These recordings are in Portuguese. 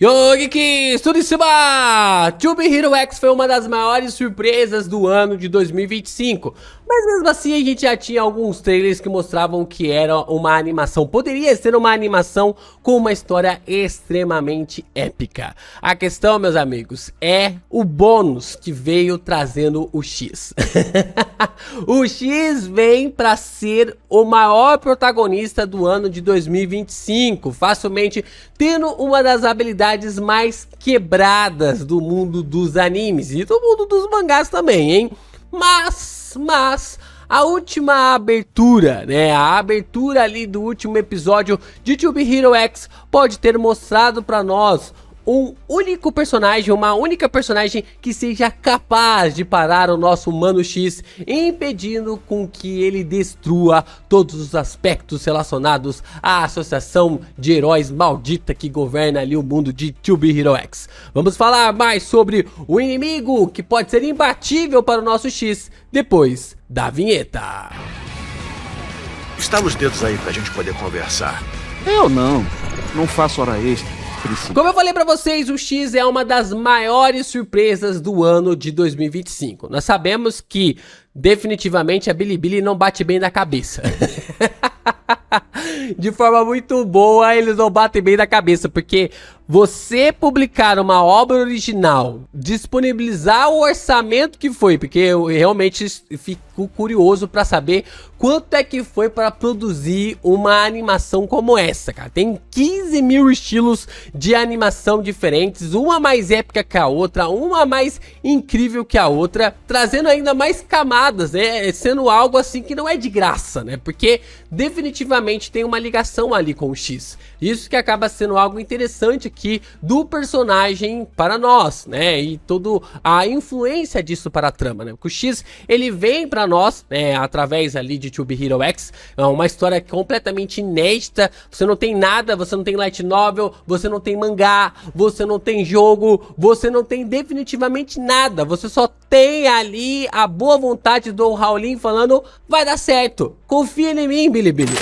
Yo, Geeks, tudo em cima? Tube Hero X foi uma das maiores surpresas do ano de 2025. Mas mesmo assim a gente já tinha alguns trailers que mostravam que era uma animação. Poderia ser uma animação com uma história extremamente épica. A questão, meus amigos, é o bônus que veio trazendo o X. O X vem para ser o maior protagonista do ano de 2025. Facilmente tendo uma das habilidades mais quebradas do mundo dos animes e do mundo dos mangás também, hein? Mas a última abertura, né, a abertura ali do último episódio de Tube Hero X pode ter mostrado pra nós um único personagem, uma única personagem que seja capaz de parar o nosso Mano X, impedindo com que ele destrua todos os aspectos relacionados à associação de heróis maldita que governa ali o mundo de Tube Hero X. Vamos falar mais sobre o inimigo que pode ser imbatível para o nosso X depois da vinheta. Estala os dedos aí pra gente poder conversar. Eu não faço hora extra. Como eu falei pra vocês, o X é uma das maiores surpresas do ano de 2025. Nós sabemos que definitivamente a Bilibili não bate bem na cabeça. De forma muito boa, eles não batem bem na cabeça, porque você publicar uma obra original, disponibilizar o orçamento que foi, porque eu realmente fico curioso pra saber quanto é que foi para produzir uma animação como essa, cara. Tem 15 mil estilos de animação diferentes, uma mais épica que a outra, uma mais incrível que a outra, trazendo ainda mais camadas, né? Sendo algo assim que não é de graça, né? Porque definitivamente tem uma ligação ali com o X. Isso que acaba sendo algo interessante aqui do personagem para nós, né? E toda a influência disso para a trama, né? Porque o X, ele vem para nós, né? Através ali de Tube Hero X, é uma história completamente inédita. Você não tem nada, você não tem light novel, você não tem mangá, você não tem jogo, você não tem definitivamente nada. Você só tem ali a boa vontade do Howlin falando, vai dar certo, confia em mim, Bilibili.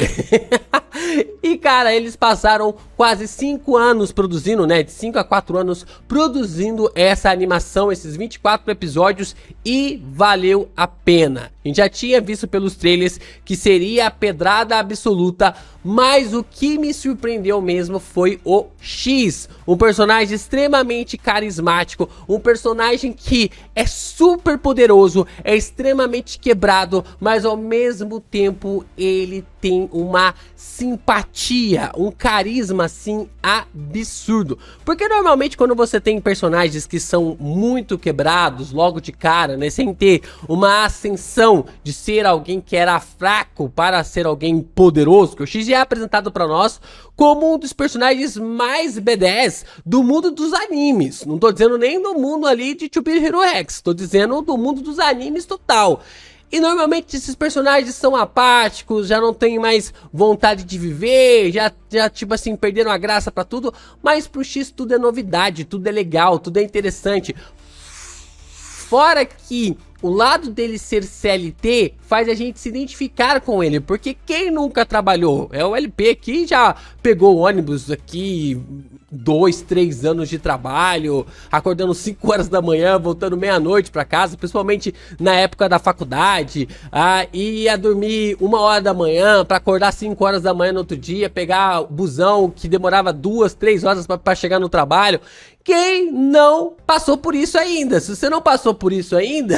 E cara, eles passaram quase 5 anos produzindo, né, de 5 a 4 anos produzindo essa animação, esses 24 episódios, e valeu a pena. A gente já tinha visto pelos trailers que seria a pedrada absoluta, mas o que me surpreendeu mesmo foi o X, um personagem extremamente carismático, um personagem que é super poderoso, é extremamente quebrado, mas ao mesmo tempo ele tem uma simpatia, um carisma assim absurdo. Porque normalmente quando você tem personagens que são muito quebrados logo de cara, né, sem ter uma ascensão de ser alguém que era fraco para ser alguém poderoso, que o X é apresentado para nós como um dos personagens mais B10 do mundo dos animes. Não tô dizendo nem do mundo ali de Tube Hero X, tô dizendo do mundo dos animes total. E normalmente esses personagens são apáticos, já não tem mais vontade de viver, já tipo assim, perderam a graça pra tudo. Mas pro X tudo é novidade, tudo é legal, tudo é interessante. Fora que o lado dele ser CLT faz a gente se identificar com ele, porque quem nunca trabalhou? É o LP que já pegou ônibus aqui 2, 3 anos de trabalho, acordando 5 horas da manhã, voltando meia-noite pra casa, principalmente na época da faculdade, e ia dormir 1 hora da manhã pra acordar 5 horas da manhã no outro dia, pegar o busão que demorava 2, 3 horas pra chegar no trabalho. Quem não passou por isso ainda? Se você não passou por isso ainda,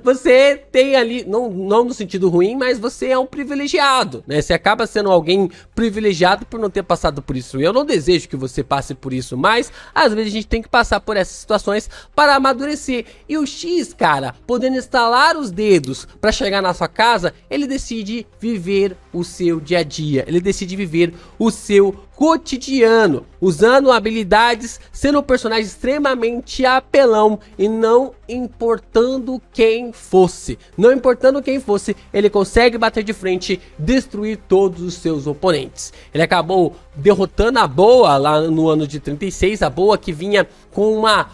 você tem ali, não no sentido ruim, mas você é um privilegiado, né? Você acaba sendo alguém privilegiado por não ter passado por isso. Eu não desejo que você passe por isso, mas às vezes a gente tem que passar por essas situações para amadurecer. E o X, cara, podendo estalar os dedos para chegar na sua casa, ele decide viver o seu dia a dia, ele decide viver o seu cotidiano, usando habilidades, sendo um personagem extremamente apelão e não importando quem fosse. Não importando quem fosse, ele consegue bater de frente, destruir todos os seus oponentes. Ele acabou derrotando a Boa lá no ano de 36, a Boa que vinha com uma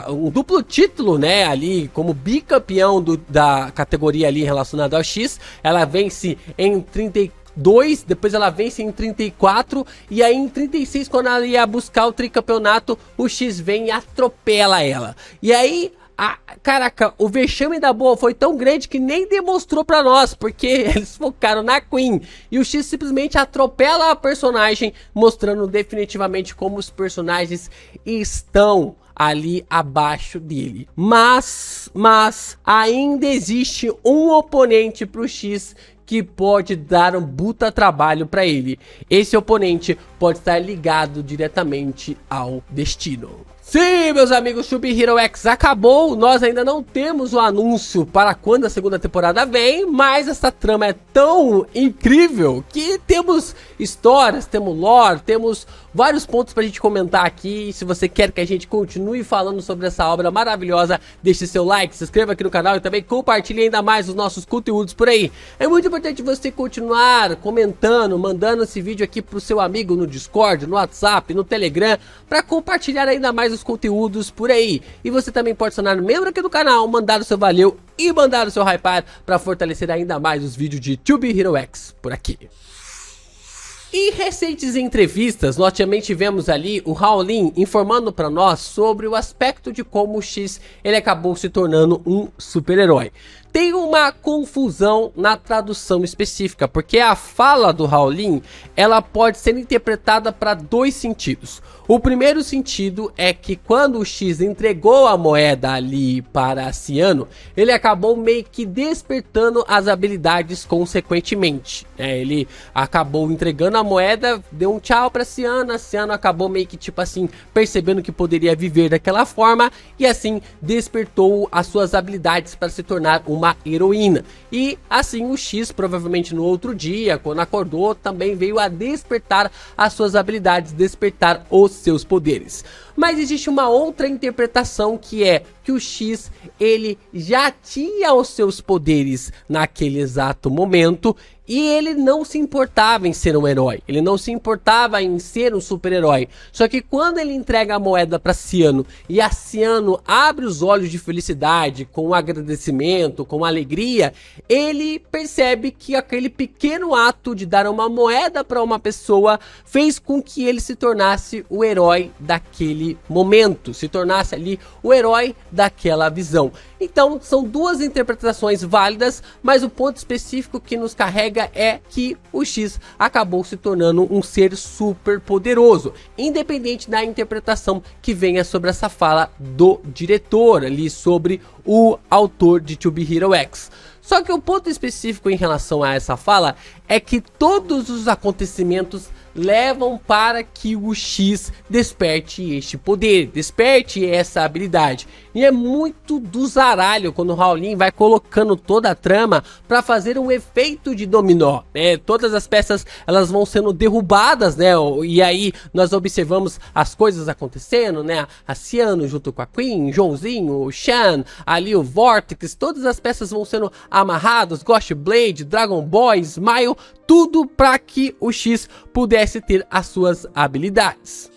um duplo título, né, ali como bicampeão da categoria ali relacionada ao X. Ela vence em 34 32, depois ela vence em 34, e aí em 36, quando ela ia buscar o tricampeonato, o X vem e atropela ela. E aí, caraca, o vexame da Boa foi tão grande que nem demonstrou pra nós, porque eles focaram na Queen, e o X simplesmente atropela a personagem, mostrando definitivamente como os personagens estão ali abaixo dele. Mas ainda existe um oponente pro X que pode dar um puta trabalho pra ele. Esse oponente pode estar ligado diretamente ao destino. Sim, meus amigos, Tube Hero X acabou. Nós ainda não temos o anúncio para quando a segunda temporada vem, mas essa trama é tão incrível que temos histórias, temos lore, temos vários pontos pra gente comentar aqui. Se você quer que a gente continue falando sobre essa obra maravilhosa, deixe seu like, se inscreva aqui no canal e também compartilhe ainda mais os nossos conteúdos por aí. É muito importante você continuar comentando, mandando esse vídeo aqui pro seu amigo no Discord, no WhatsApp, no Telegram, para compartilhar ainda mais os conteúdos por aí. E você também pode se tornar membro aqui do canal, mandar o seu valeu e mandar o seu hypar para fortalecer ainda mais os vídeos de Tube Hero X por aqui. Em recentes entrevistas, nós também tivemos ali o Howlin informando para nós sobre o aspecto de como o X ele acabou se tornando um super-herói. Tem uma confusão na tradução específica, porque a fala do Howlin, ela pode ser interpretada para dois sentidos. O primeiro sentido é que quando o X entregou a moeda ali para Ciano, ele acabou meio que despertando as habilidades consequentemente. Ele acabou entregando a moeda, deu um tchau para Ciano, a Ciano acabou meio que tipo assim, percebendo que poderia viver daquela forma e assim despertou as suas habilidades para se tornar uma heroína. E assim o X provavelmente no outro dia, quando acordou, também veio a despertar as suas habilidades, despertar os seus poderes. Mas existe uma outra interpretação que é que o X ele já tinha os seus poderes naquele exato momento e ele não se importava em ser um herói, ele não se importava em ser um super-herói. Só que quando ele entrega a moeda para Ciano e a Ciano abre os olhos de felicidade, com agradecimento, com alegria, ele percebe que aquele pequeno ato de dar uma moeda para uma pessoa fez com que ele se tornasse o herói daquele momento, se tornasse ali o herói daquela visão. Então são duas interpretações válidas, mas o ponto específico que nos carrega é que o X acabou se tornando um ser super poderoso, independente da interpretação que venha sobre essa fala do diretor ali, sobre o autor de Tube Hero X. Só que o ponto específico em relação a essa fala é que todos os acontecimentos levam para que o X desperte este poder, desperte essa habilidade. E é muito do zaralho quando o Howlin vai colocando toda a trama para fazer um efeito de dominó, né? Todas as peças elas vão sendo derrubadas, né? E aí nós observamos as coisas acontecendo, né? A Ciano junto com a Queen, Joãozinho, o Shan, ali o Vortex, todas as peças vão sendo amarradas, Ghost Blade, Dragon Boy, Smile, tudo para que o X pudesse ter as suas habilidades.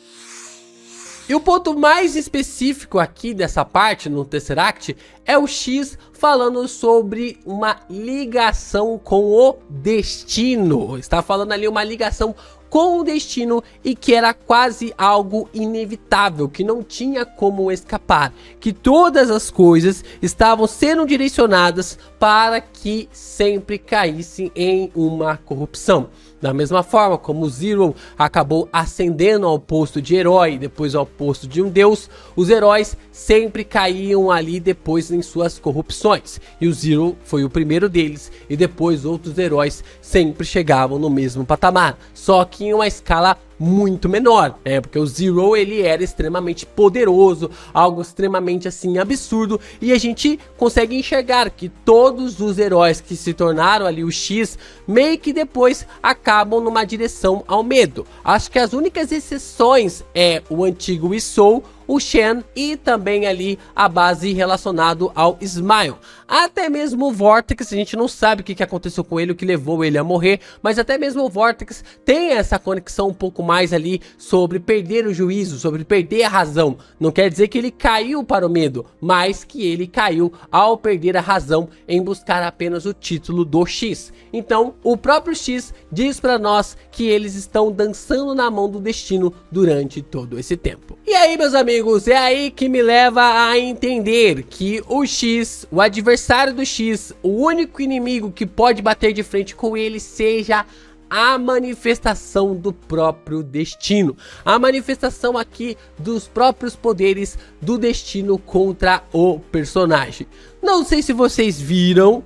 E o ponto mais específico aqui dessa parte no Tesseract é o X falando sobre uma ligação com o destino. Está falando ali uma ligação com o destino e que era quase algo inevitável, que não tinha como escapar, que todas as coisas estavam sendo direcionadas para que sempre caíssem em uma corrupção. Da mesma forma como o Zero acabou ascendendo ao posto de herói, depois ao posto de um deus, os heróis sempre caíam ali depois em suas corrupções. E o Zero foi o primeiro deles, e depois outros heróis sempre chegavam no mesmo patamar, só que em uma escala muito menor, porque o Zero ele era extremamente poderoso, algo extremamente assim absurdo, e a gente consegue enxergar que todos os heróis que se tornaram ali o X, meio que depois acabam numa direção ao medo. Acho que as únicas exceções é o antigo Isou, o Shen e também ali a base relacionado ao Smile. Até mesmo o Vortex, a gente não sabe o que aconteceu com ele, o que levou ele a morrer, mas até mesmo o Vortex tem essa conexão um pouco mais ali sobre perder o juízo, sobre perder a razão. Não quer dizer que ele caiu para o medo, mas que ele caiu ao perder a razão em buscar apenas o título do X. Então, o próprio X diz para nós que eles estão dançando na mão do destino durante todo esse tempo. E aí, meus amigos, é aí que me leva a entender que o X, o adversário do X, o único inimigo que pode bater de frente com ele seja a manifestação do próprio destino. A manifestação aqui dos próprios poderes do destino contra o personagem. Não sei se vocês viram,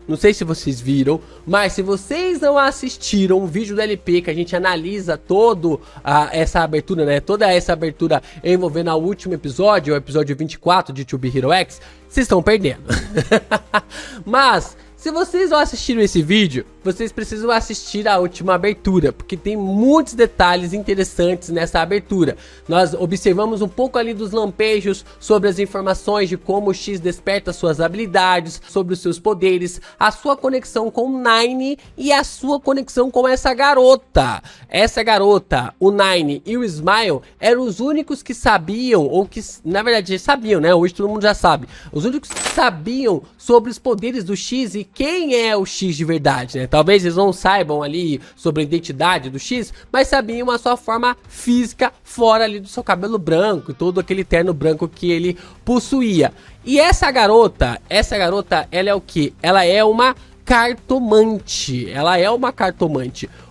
mas se vocês não assistiram o vídeo do LP que a gente analisa essa abertura, né? Toda essa abertura envolvendo o último episódio, o episódio 24 de To Be Hero X, vocês estão perdendo. Mas se vocês não assistiram esse vídeo, vocês precisam assistir a última abertura, porque tem muitos detalhes interessantes nessa abertura. Nós observamos um pouco ali dos lampejos sobre as informações de como o X desperta suas habilidades, sobre os seus poderes, a sua conexão com o Nine e a sua conexão com essa garota. Essa garota, o Nine e o Smile, eram os únicos que sabiam, ou que na verdade sabiam, né? Hoje todo mundo já sabe. Os únicos que sabiam sobre os poderes do X e quem é o X de verdade, né? Talvez eles não saibam ali sobre a identidade do X, mas sabiam a sua forma física fora ali do seu cabelo branco e todo aquele terno branco que ele possuía. E essa garota, ela é o que? Ela é uma cartomante.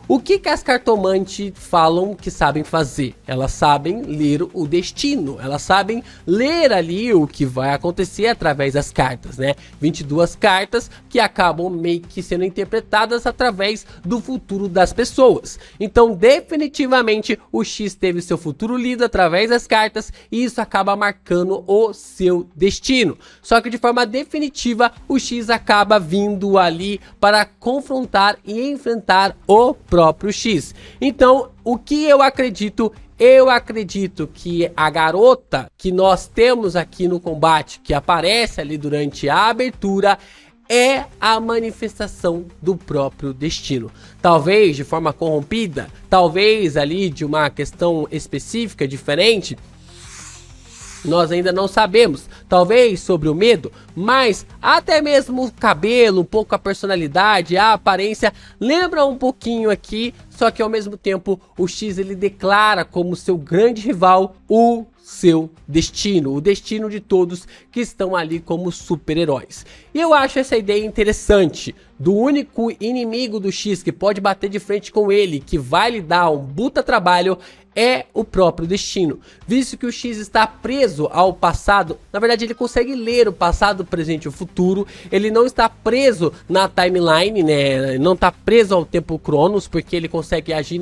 O que as cartomantes falam que sabem fazer? Elas sabem ler o destino, elas sabem ler ali o que vai acontecer através das cartas, né? 22 cartas que acabam meio que sendo interpretadas através do futuro das pessoas. Então, definitivamente, o X teve seu futuro lido através das cartas e isso acaba marcando o seu destino. Só que de forma definitiva, o X acaba vindo ali para confrontar e enfrentar o próprio X. Então, o que eu acredito? Eu acredito que a garota que nós temos aqui no combate, que aparece ali durante a abertura, é a manifestação do próprio destino. Talvez de forma corrompida, talvez ali de uma questão específica, diferente, nós ainda não sabemos, talvez sobre o medo, mas até mesmo o cabelo, um pouco a personalidade, a aparência, lembra um pouquinho aqui, só que ao mesmo tempo o X ele declara como seu grande rival o seu destino, o destino de todos que estão ali como super-heróis. E eu acho essa ideia interessante, do único inimigo do X que pode bater de frente com ele, que vai lhe dar um puta trabalho, é o próprio destino, visto que o X está preso ao passado. Na verdade ele consegue ler o passado, o presente e o futuro. Ele não está preso na timeline, né? Não está preso ao tempo Cronos, porque ele consegue agir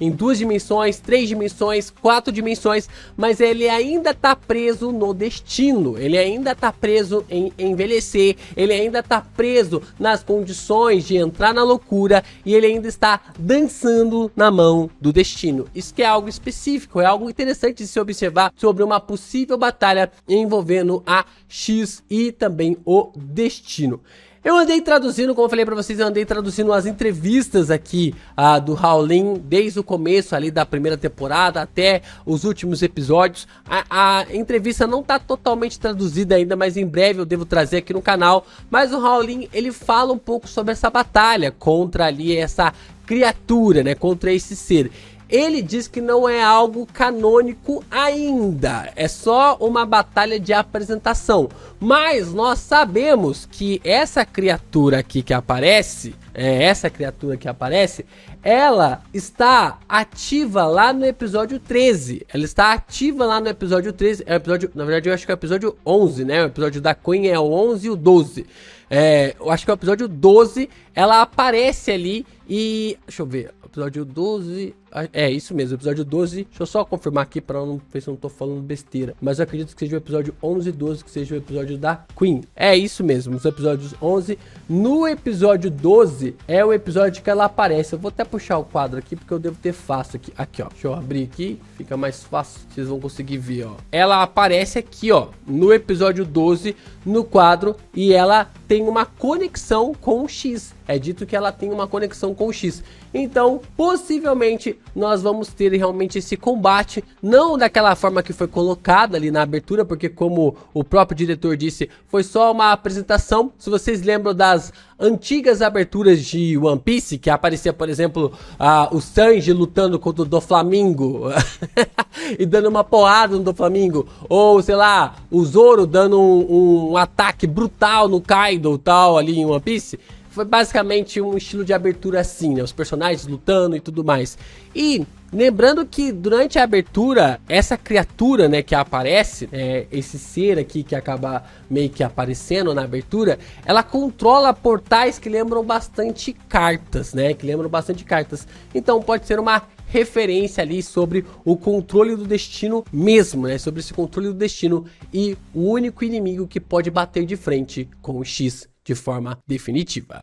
em 2 dimensões, 3 dimensões, 4 dimensões, mas ele ainda está preso no destino. Ele ainda está preso em envelhecer, ele ainda está preso nas condições de entrar na loucura e ele ainda está dançando na mão do destino. Isso que é algo específico, é algo interessante de se observar sobre uma possível batalha envolvendo a X e também o destino. Eu andei traduzindo, como eu falei pra vocês, eu andei traduzindo as entrevistas aqui do Howlin, desde o começo ali da primeira temporada até os últimos episódios. A entrevista não tá totalmente traduzida ainda, mas em breve eu devo trazer aqui no canal. Mas o Howlin, ele fala um pouco sobre essa batalha contra ali essa criatura, né, contra esse ser. Ele diz que não é algo canônico ainda, é só uma batalha de apresentação. Mas nós sabemos que essa criatura aqui que aparece, ela está ativa lá no episódio 13. Ela está ativa lá no episódio 13, na verdade eu acho que é o episódio 11, né? O episódio da Queen é o 11 e o 12. Eu acho que é o episódio 12, ela aparece ali e... deixa eu ver, episódio 12... é isso mesmo, episódio 12. Deixa eu só confirmar aqui para não ver se eu não tô falando besteira. Mas eu acredito que seja o episódio 11 e 12, que seja o episódio da Queen. É isso mesmo, os episódios 11. No episódio 12 é o episódio que ela aparece. Eu vou até puxar o quadro aqui, porque eu devo ter fácil aqui. Aqui, ó. Deixa eu abrir aqui, fica mais fácil. Vocês vão conseguir ver, ó. Ela aparece aqui, ó, no episódio 12, no quadro. E ela tem uma conexão com o X. É dito que ela tem uma conexão com o X. Então, possivelmente, nós vamos ter realmente esse combate, não daquela forma que foi colocada ali na abertura, porque como o próprio diretor disse, foi só uma apresentação. Se vocês lembram das antigas aberturas de One Piece, que aparecia, por exemplo, o Sanji lutando contra o Doflamingo e dando uma porrada no Doflamingo, ou sei lá, o Zoro dando um ataque brutal no Kaido tal ali em One Piece. Foi basicamente um estilo de abertura assim, né? Os personagens lutando e tudo mais. E lembrando que durante a abertura, essa criatura, né, que aparece, esse ser aqui que acaba meio que aparecendo na abertura, ela controla portais que lembram bastante cartas, né? Que lembram bastante cartas. Então pode ser uma referência ali sobre o controle do destino mesmo, né? Sobre esse controle do destino e o único inimigo que pode bater de frente com o X de forma definitiva.